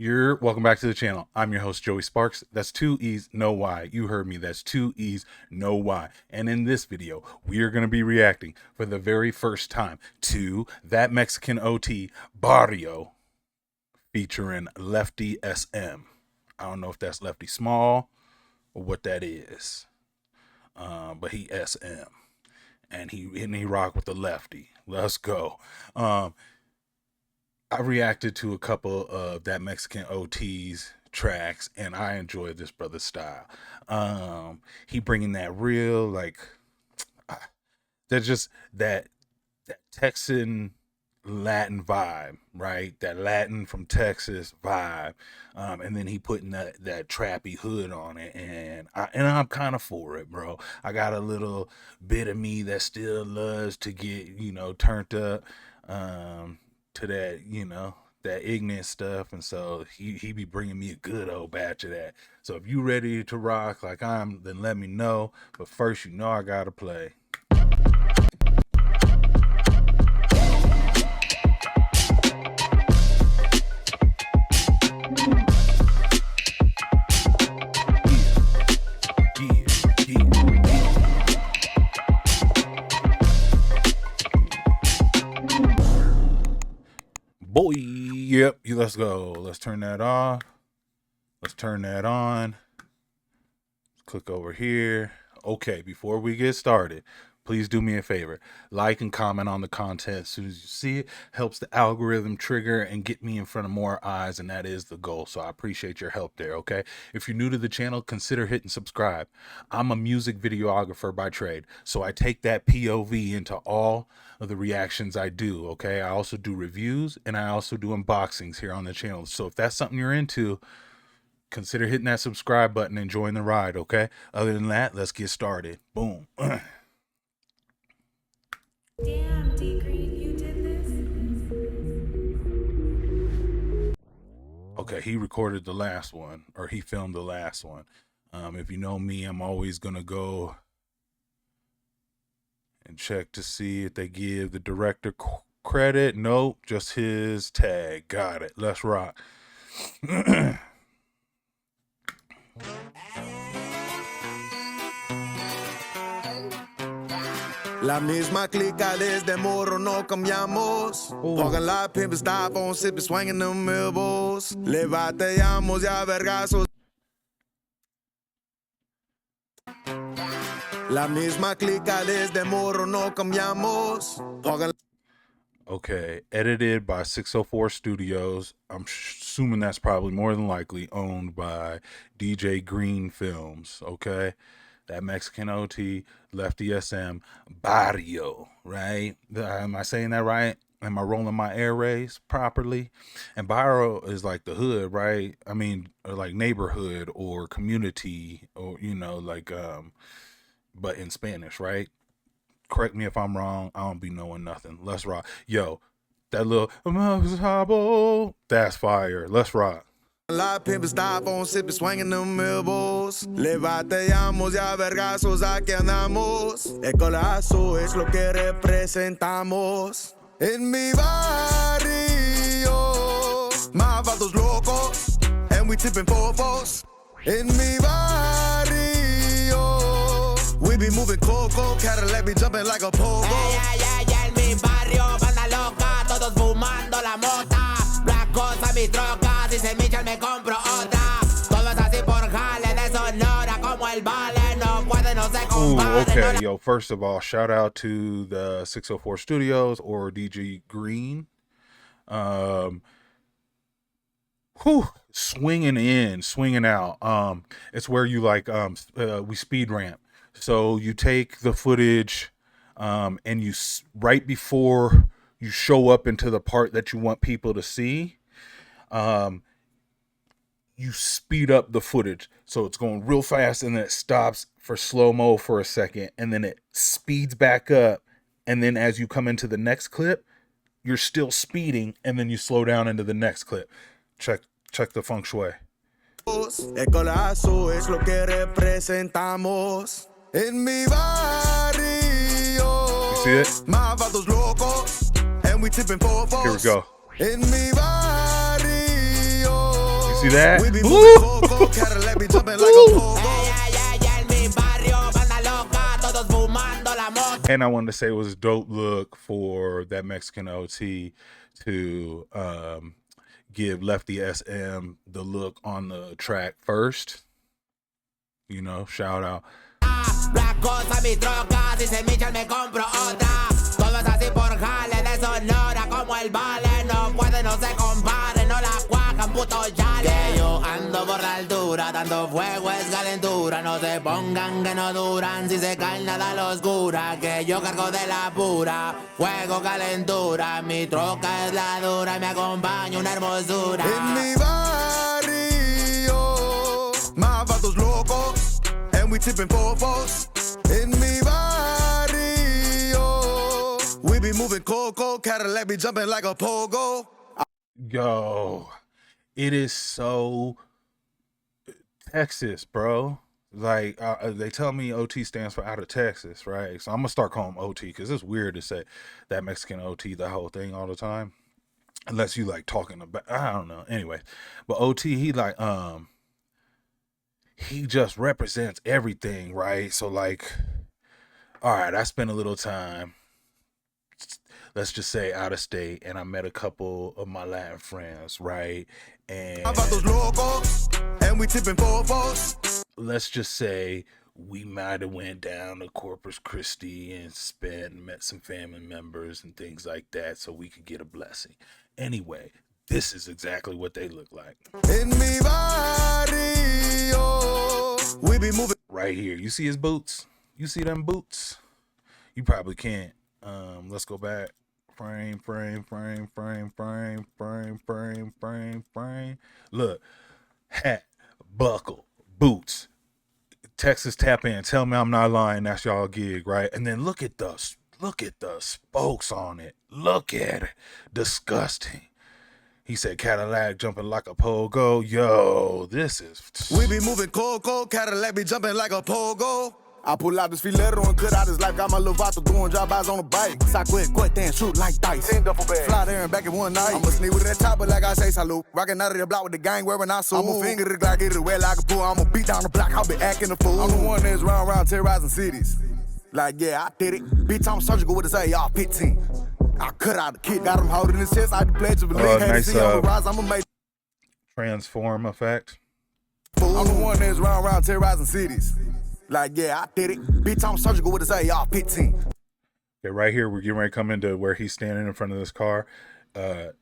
You're welcome back to the channel. I'm your host, Joey Sparks. That's 2 E's, no Y. You heard me. That's 2 E's, no Y. And in this video, we are going to be reacting for the very first time to That Mexican OT, Barrio, featuring Lefty SM. I don't know if that's Lefty Small or what that is, but he SM. And he rock with the Lefty. Let's go. I reacted to a couple of That Mexican OT's tracks, and I enjoyed this brother's style. He bringing that real, like, that's just that Texan Latin vibe, right? That Latin from Texas vibe, and then he putting that trappy hood on it, and I'm kind of for it, bro. I got a little bit of me that still loves to get turned up. To that, that ignorant stuff, and so he be bringing me a good old batch of that. So if you ready to rock like I'm, then let me know. But first, I gotta play. Boy, yep, let's go. Let's turn that off. Let's turn that on. Click over here. Okay, before we get started, please do me a favor. Like and comment on the content as soon as you see it. Helps the algorithm trigger and get me in front of more eyes, and that is the goal. So I appreciate your help there, okay? If you're new to the channel, consider hitting subscribe. I'm a music videographer by trade, so I take that POV into all of the reactions I do, okay? I also do reviews, and I also do unboxings here on the channel. So if that's something you're into, consider hitting that subscribe button and join the ride, okay? Other than that, let's get started. Boom. Damn, D Green, you did this? Okay, he recorded the last one, or he filmed the last one. If you know me, I'm always gonna go and check to see if they give the director credit. Nope, just his tag. Got it. Let's rock. La misma clica desde morro no cambiamos. Talking like pimp stop on sipping swinging them elbows. Le bateamos ya vergazos. La misma clica desde morro no cambiamos. Talking. Okay, edited by 604 Studios. I'm assuming that's probably more than likely owned by DJ Green Films, okay? That Mexican OT, Lefty SM, Barrio, right? Am I saying that right? Am I rolling my air rays properly? And Barrio is like the hood, right? I mean, or like neighborhood or community, or, but in Spanish, right? Correct me if I'm wrong. I don't be knowing nothing. Let's rock. Yo, that little, that's fire. Let's rock. La pimp stop on sipping swinging them elbows. Le bateamos ya vergazos, aquí andamos. El colazo es lo que representamos. En mi barrio, más vatos locos, and we tipping fofos. En mi barrio, we be moving coco, Cadillac be jumping like a pogo. En mi barrio, banda loca, todos fumando la mota. Black cosa, mi troca, si se michan me compro otra. Todo es así por jale de Sonora, como el vale, no puede, no se compare. Okay, yo, first of all, shout out to the 604 Studios or DJ Green. Swinging in, swinging out. It's where you we speed ramp. So you take the footage, and you right before you show up into the part that you want people to see, you speed up the footage. So it's going real fast, and then it stops for slow-mo for a second, and then it speeds back up. And then as you come into the next clip, you're still speeding, and then you slow down into the next clip. Check the feng shui. El colazo es lo que representamos. En mi barrio, You see it? más vatos locos, and we tipping fofos. Here we go. En mi barrio, See that? We be Woo! moving coco, Cadillac be jumping like a pogo. En mi barrio, banda loca, todos fumando la mota. And I wanted to say it was a dope look for that Mexican OT to give Lefty SM the look on the track first. You know, shout out. La cosa, mi troca, si se michan me compro otra. Todo es así por jale de Sonora, como el vale. No puede, no se compare, no la cuajan, puto chale. Que yo ando por la altura, tanto fuego es calentura. No se pongan que no duran, si se caen nada la oscura. Que yo cargo de la pura, fuego, calentura. Mi troca es la dura y me acompaña una hermosura. En mi barrio, más vatos locos, and we tipping fofos. En mi barrio, we be moving coco, Cadillac be jumping like a pogo. Yo, it is so Texas, bro. Like they tell me OT stands for Out of Texas, right? So I'm gonna start calling them OT because it's weird to say that Mexican OT the whole thing all the time, unless you like talking about I don't know. Anyway, but OT he just represents everything, right? So like, all right, I spent a little time, let's just say out of state, and I met a couple of my Latin friends, right? And Vatos locos, and we tipping fofos. let's just say we might have went down to Corpus Christi and met some family members and things like that so we could get a blessing. Anyway, this is exactly what they look like. En mi barrio, we be moving. Right here. You see his boots? You see them boots? You probably can't. Let's go back. Frame. Look, hat, buckle, boots. Texas tap in. Tell me I'm not lying. That's y'all gig, right? And then look at the spokes on it. Look at it. Disgusting. He said Cadillac jumping like a pogo. Yo, this is. We be moving coco, Cadillac be jumping like a pogo. I pull out this filero and cut out his life. Got my little vato doing drive-bys on a bike. Sock quick, then shoot like dice. Fly there and back in one night. I'ma sneak with that chopper like I say salute. Rockin' out of the block with the gang wearing our suit. I'ma finger the Glock, get it wet like a pool. I'ma beat down the block, I'll be acting a fool. I'm the one that's round terrorizing cities. Like, yeah, I did it. Bitch, I'm surgical with his AR-15. I cut out the kid, got him holding his chest. I the pledge of allegiance. Had to see on the rise, I'ma make transform effect. I'm the one that's round terrorizing cities. Like, yeah, I did it. Bitch, I'm surgical with his AR-15. Okay, right here, we're getting ready to come into where he's standing in front of this car.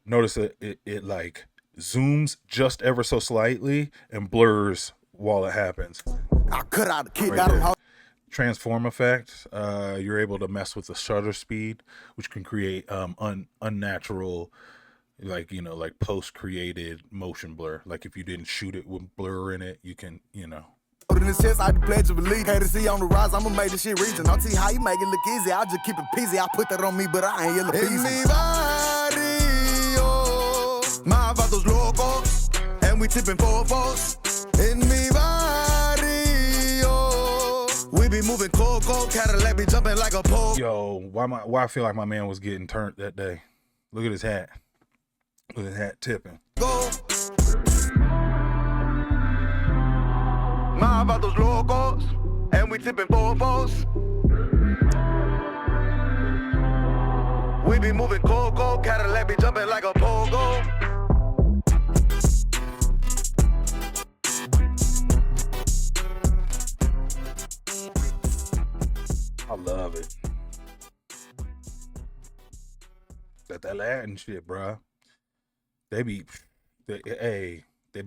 Notice that it like zooms just ever so slightly and blurs while it happens. I cut out the kid, Right got him there. holding. Transform effect. You're able to mess with the shutter speed, which can create unnatural, like like post-created motion blur. Like if you didn't shoot it with blur in it, you can In his chest, I the pledge of allegiance. Had to see on the rise, I'ma make this shit region. I'll see how you make it look easy. I'll just keep it peasy. I put that on me, but I ain't yellow peasy. En mi barrio, más vatos locos, and we tipping fofos. En mi barrio, we be moving coco, Cadillac be jumping like a pogo. Yo, why I feel like my man was getting turned that day. Look at his hat. Look at his hat tipping. Más vatos locos, and we tipping fofos. We be moving coco, Cadillac be jumping like a pogo. I love it. That Latin shit, bro. They be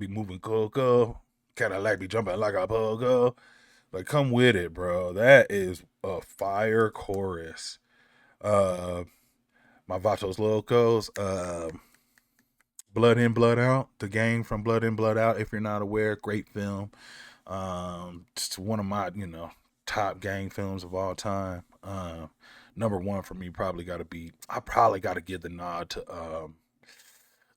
moving coco. Cadillac be jumping like a pogo. Like, come with it, bro. That is a fire chorus. My Vatos Locos. Blood In, Blood Out. The gang from Blood In, Blood Out. If you're not aware, great film. Just one of my, top gang films of all time. Number one for me I probably got to give the nod to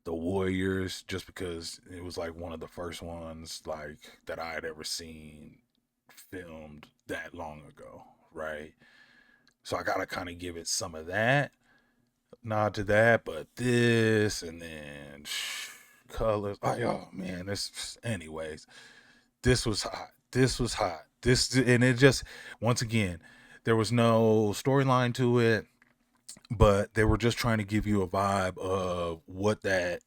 The Warriors, just because it was like one of the first ones like that I had ever seen filmed that long ago, right? So I gotta kind of give it some of that nod to that, but this and then colors. Oh man, this. Anyways, this was hot. This was hot. This and it just once again, there was no storyline to it, but they were just trying to give you a vibe of what that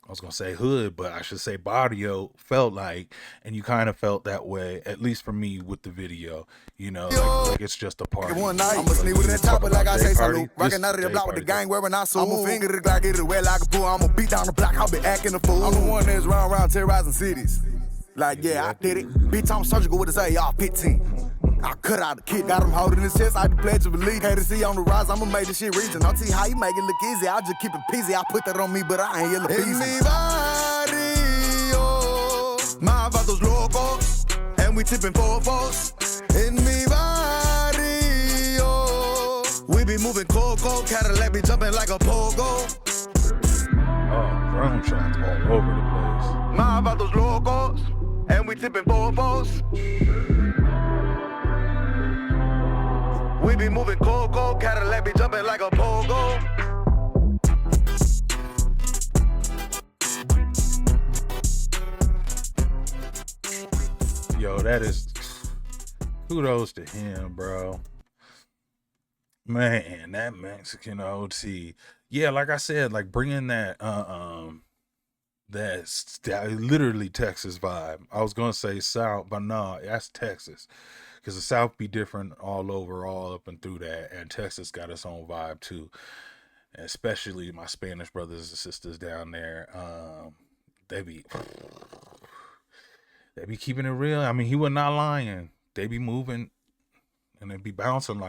I was gonna say hood, but I should say Barrio felt like, and you kind of felt that way, at least for me with the video. Like it's just a party. One night, Like, I'ma sleep with that top, like I say, salute. Rockin' out of the day block with the party. gang wearing our suit. I'ma finger it like it wet like a pool. I'ma beat down the block, I'll be acting a fool. I'm the one that's round terrorizing cities. Like, yeah, I did it. Bitch, I'm surgical with this AR 15. I cut out the kid, got him holding his chest, I the pledge of belief. Had to see on the rise, I'ma make this shit region. I'll see how you make it look easy, I'll just keep it peasy. I put that on me, but I ain't yellow peasy. En mi barrio, más vatos locos, and we tipping fofos. En mi barrio, we be moving coco, Cadillac be jumping like a pogo. Oh, drone shots all over the place. Más vatos locos, and we tipping fofos. We be moving coco, Cadillac be jumping like a pogo. Yo, that is kudos to him, bro. Man, that Mexican OT. Yeah, like I said, like bringing that's literally Texas vibe. I was gonna say South, but no, that's Texas, because the South be different all over, all up and through that, and Texas got its own vibe too. Especially my Spanish brothers and sisters down there. They be keeping it real. I mean, he was not lying. They be moving, and they be bouncing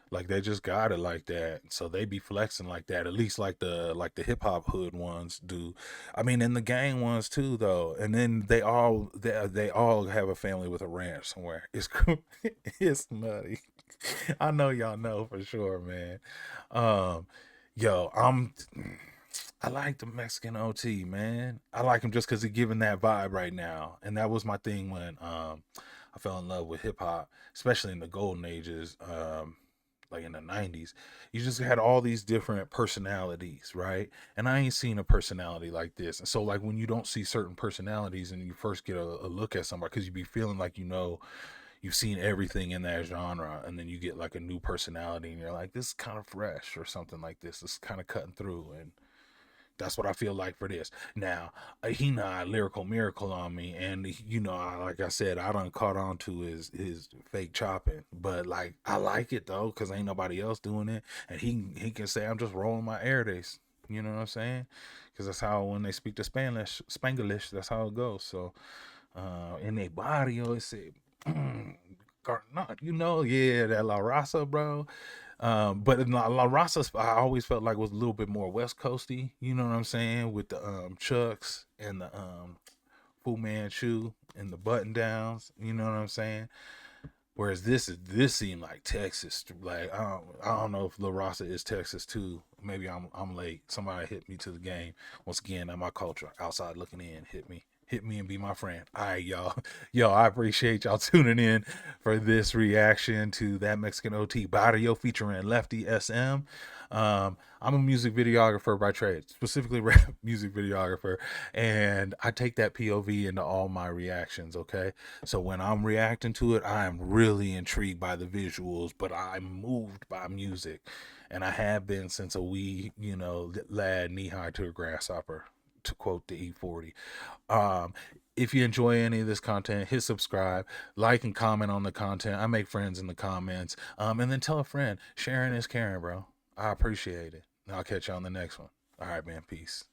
like they just got it like that. So they be flexing like that, at least like the hip hop hood ones do. I mean, and the gang ones too, though. And then they all have a family with a ranch somewhere. It's it's nutty. I know y'all know for sure, man. Yo, I like the Mexican OT, man. I like him just because he's giving that vibe right now, and that was my thing when I fell in love with hip hop, especially in the golden ages. Like in the 90s, you just had all these different personalities, right? And I ain't seen a personality like this. And so like when you don't see certain personalities and you first get a look at somebody, because you be feeling like you've seen everything in that genre, and then you get like a new personality and you're like, this is kind of fresh or something like this. It's kind of cutting through, and that's what I feel like for this. Now, he not lyrical miracle on me, and like I said, I done caught on to his fake chopping, but like I like it though, cause ain't nobody else doing it, and he can say I'm just rolling my air days. You know what I'm saying? Cause that's how when they speak the Spanglish, that's how it goes. So, in a barrio, it said, Garnot, yeah, that La Raza, bro. But in La Raza, I always felt like was a little bit more West Coasty. You know what I'm saying? With the Chucks and the Fu Manchu and the button downs. You know what I'm saying? Whereas this seemed like Texas. Like I don't know if La Raza is Texas too. Maybe I'm late. Somebody hit me to the game. Once again, at my culture, outside looking in, hit me and be my friend. All right, y'all. Yo, I appreciate y'all tuning in for this reaction to That Mexican OT Barrio featuring Lefty SM. I'm a music videographer by trade, specifically rap music videographer, and I take that POV into all my reactions, okay? So when I'm reacting to it, I'm really intrigued by the visuals, but I'm moved by music, and I have been since a wee, lad knee-high to a grasshopper, to quote the E40. If you enjoy any of this content, hit subscribe, like and comment on the content. I make friends in the comments. And then tell a friend. Sharing is caring, bro. I appreciate it. And I'll catch you on the next one. All right, man. Peace.